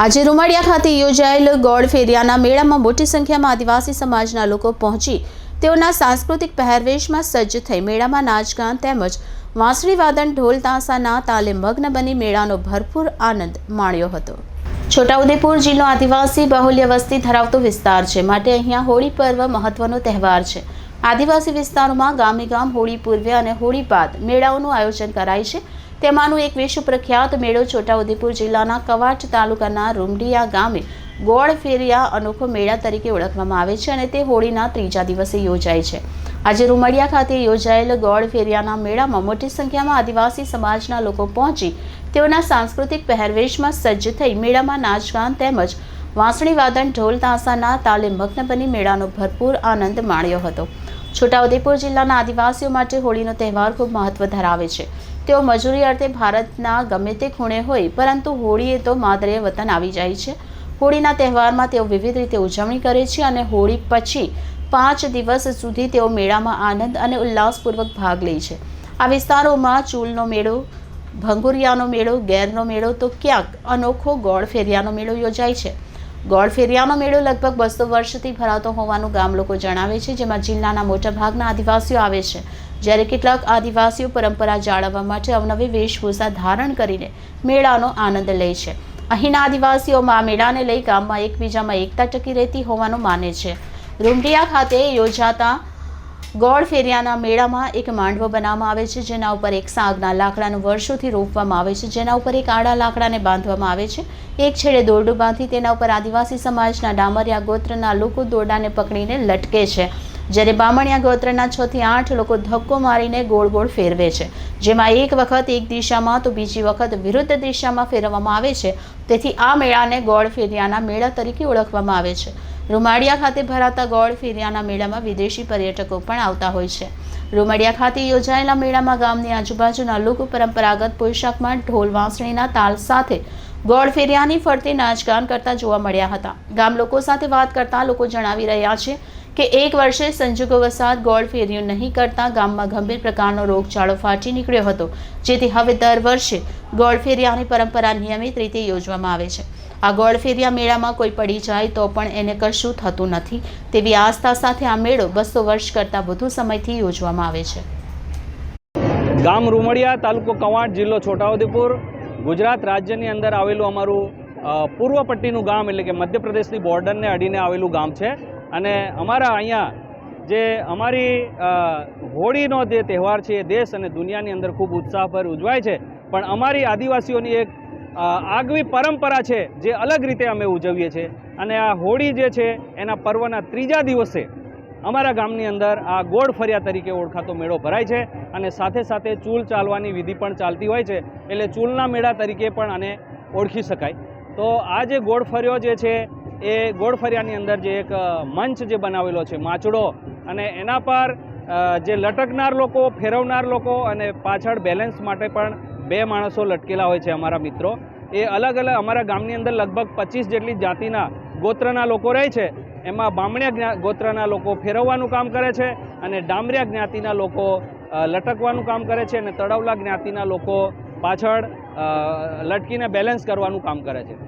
આજે રૂમાળિયા ખાતે યોજાયેલ ગોળ ફેરિયાના મેળામાં મોટી સંખ્યામાં આદિવાસી સમાજના લોકો પહોંચી તેઓના સાંસ્કૃતિક પહેરવેશમાં સજ્જ થઈ મેળામાં નાચગાન તેમજ વાંસળી વાદન ઢોલ તાસાના તાલે મગ્ન બની મેળાનો ભરપૂર આનંદ માણ્યો હતો। છોટાઉદેપુર જિલ્લો આદિવાસી બહુલ્ય વસ્તી ધરાવતો વિસ્તાર છે, માટે અહીંયા હોળી પર્વ મહત્વનો તહેવાર છે। આદિવાસી વિસ્તારોમાં ગામે ગામ હોળી પૂર્વે અને હોળી બાદ મેળાઓનું આયોજન કરાય છે। તેમાંનું એક વિશ્વ પ્રખ્યાત મેળો છોટાઉદેપુર જિલ્લાના કવાંટ તાલુકાના રૂમડિયા ગામે ગોળ ફેરિયા અનોખો મેળા તરીકે ઓળખવામાં આવે છે અને તે હોળીના ત્રીજા દિવસે યોજાય છે। આજે રૂમડિયા ખાતે યોજાયેલ ગોળ ફેરિયાના મેળામાં મોટી સંખ્યામાં આદિવાસી સમાજના લોકો પહોંચી તેઓના સાંસ્કૃતિક પહેરવેશમાં સજ્જ થઈ મેળામાં નાચગાન તેમજ વાંસળી વાદન ઢોલ તાસાના તાલે મગ્ન બની મેળાનો ભરપૂર આનંદ માણ્યો હતો। છોટાઉદેપુર જિલ્લાના આદિવાસીઓ માટે હોળીનો તહેવાર ખૂબ મહત્વ ધરાવે છે। તેઓ મજૂરી અર્થે ભારતના ગમે તે ખૂણે હોય, પરંતુ હોળીએ તો માદરે વતન આવી જાય છે। હોળીના તહેવારમાં તેઓ વિવિધ રીતે ઉજવણી કરે છે અને હોળી પછી 5 દિવસ સુધી તેઓ મેળામાં આનંદ અને ઉલ્લાસપૂર્વક ભાગ લે છે। આ વિસ્તારોમાં ચૂલનો મેળો, ભંગુરિયાનો મેળો, ગેરનો મેળો તો ક્યાંક અનોખો ગોળ ફેરિયાનો મેળો યોજાય છે। ગોળ ફેરિયાનો મેળો લગભગ 200 વર્ષથી ભરાતો હોવાનું ગામ લોકો જણાવે છે, જેમાં જિલ્લાના મોટાભાગના આદિવાસીઓ આવે છે, જ્યારે કેટલાક આદિવાસીઓ પરંપરા જાળવવા માટે અવનવી વેશભૂષા ધારણ કરીને મેળાનો આનંદ લે છે। અહીંના આદિવાસીઓમાં આ મેળાને લઈ ગામમાં એકબીજામાં એકતા ટકી રહેતી હોવાનું માને છે। રૂમડિયા ખાતે યોજાતા ગોળ ફેરિયાના મેળામાં એક માંડવો બનાવવામાં આવે છે, જેના ઉપર એક સાગના લાકડાનું વર્ષોથી રોપવામાં આવે છે, જેના ઉપર એક આડા લાકડાને બાંધવામાં આવે છે। એક છેડે દોરડું બાંધી તેના ઉપર આદિવાસી સમાજના ડામરિયા ગોત્રના લોકો દોરડાને પકડીને લટકે છે, જ્યારે બામણિયા ગોત્રના 6 થી 8 લોકો ધક્કો મારીને ગોળ ગોળ ફેરવે છે, જેમાં એક વખત એક દિશામાં તો બીજી વખત વિરુદ્ધ દિશામાં ફેરવવામાં આવે છે। તેથી આ મેળાને ગોળ ફેરિયાના મેળા તરીકે ઓળખવામાં આવે છે। રૂમાળિયા ખાતે ભરાતા ગોળ ફેરિયાના મેળામાં વિદેશી પર્યટકો પણ આવતા હોય છે। રૂમાળિયા ખાતે યોજાયેલા મેળામાં ગામની આજુબાજુના લોકો પરંપરાગત પોશાકમાં ઢોલ વાંસળીના તાલ સાથે ગોળ ફેરિયાની ફરતે નાચગાન કરતા જોવા મળ્યા હતા। ગામ લોકો સાથે વાત કરતા લોકો જણાવી રહ્યા છે કે એક વર્ષે સંજોગોવસાત ગોળ ફેરિયું નહીં કરતા ગામમાં ગંભીર પ્રકારનો રોગચાળો ફાટી નીકળ્યો હતો, જેથી હવે દર વર્ષે ગોળ ફેરિયાની પરંપરા નિયમિત રીતે યોજવામાં આવે છે। આ ગોળ ફેરિયા મેળામાં કોઈ પડી જાય તો પણ એને કશું થતું નથી તેવી આસ્થા સાથે આ મેળો 200 વર્ષ કરતાં વધુ સમયથી યોજવામાં આવે છે। ગામ રૂમડિયા, તાલુકો કવાંટ, જિલ્લો છોટાઉદેપુર, ગુજરાત રાજ્યની અંદર આવેલું અમારું પૂર્વ પટ્ટીનું ગામ, એટલે કે મધ્યપ્રદેશની બોર્ડરને અડીને આવેલું ગામ છે। અને અમારા અહીંયા જે અમારી હોળીનો જે તહેવાર છે એ દેશ અને દુનિયાની અંદર ખૂબ ઉત્સાહભર ઉજવાય છે, પણ અમારી આદિવાસીઓની એક આગવી પરંપરા છે જે અલગ રીતે અમે ઉજવીએ છીએ। અને આ હોળી જે છે એના પર્વના ત્રીજા દિવસે અમારા ગામની અંદર આ ગોળ ફરિયા તરીકે ઓળખાતો મેળો ભરાય છે અને સાથે સાથે ચૂલ ચાલવાની વિધિ પણ ચાલતી હોય છે, એટલે ચૂલના મેળા તરીકે પણ આને ઓળખી શકાય। તો આ જે ગોળ ફરિયો જે છે એ ગોળ ફરિયાની અંદર જે એક મંચ જે બનાવેલો છે, માચડો, અને એના પર જે લટકનાર લોકો, ફેરવનાર લોકો અને પાછળ બેલેન્સ માટે પણ 2 માણસો લટકેલા હોય છે અમારા મિત્રો। એ અલગ અલગ અમારા ગામની અંદર લગભગ 25 જેટલી જાતિના ગોત્રના લોકો રહે છે। એમાં બામણિયા ગોત્રના લોકો ફેરવવાનું કામ કરે છે અને ડામરિયા જ્ઞાતિના લોકો લટકવાનું કામ કરે છે અને તળવલા જ્ઞાતિના લોકો પાછળ લટકીને બેલેન્સ કરવાનું કામ કરે છે।